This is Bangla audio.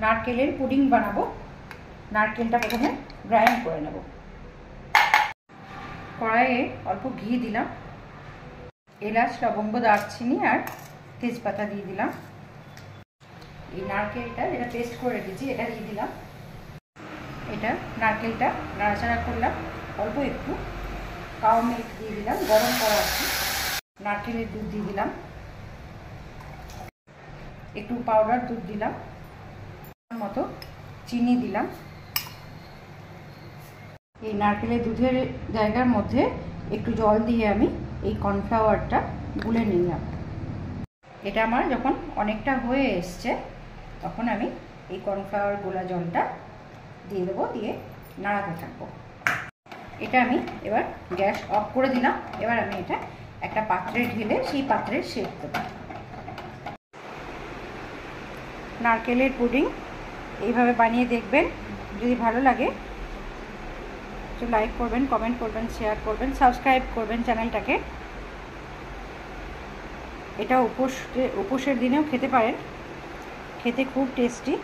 নারকেলের পুডিং বানাবো। নারকেলটা প্রথমে গ্রাইন্ড করে নেব। কড়াইয়ে অল্প ঘি দিলাম, এলাচ, লবঙ্গ, দারচিনি আর তেজপাতা দিয়ে দিলাম। এই নারকেলটা যেটা পেস্ট করে রেখেছি এটা দিয়ে দিলাম। এটা নারকেলটা নাড়াচাড়া করলাম, অল্প একটু কাউ মিল্ক দিয়ে দিলাম, গরম করা আছে। নারকেলের দুধ দিয়ে দিলাম, একটু পাউডার দুধ দিলাম, মতো চিনি দিলাম। এই নারকেলের দুধের জায়গার মধ্যে একটু জল দিয়ে আমি এই কর্নফ্লাওয়ারটা গুলে নিলাম। এটা আমার যখন অনেকটা হয়ে এসছে তখন আমি এই কর্নফ্লাওয়ার গোলা জলটা দিয়ে দেবো, দিয়ে নাড়াতে থাকবো। এটা আমি এবার গ্যাস অফ করে দিলাম। এবার আমি এটা একটা পাত্রে ঢেলে সেই পাত্রে সেঁক দেবো। নারকেলের পুডিং এইভাবে বানিয়ে দেখবেন। যদি ভালো লাগে তো লাইক করবেন, কমেন্ট করবেন, শেয়ার করবেন, সাবস্ক্রাইব করবেন চ্যানেলটাকে। এটা উপোসের দিনেও খেতে পারেন, খেতে খুব টেস্টি।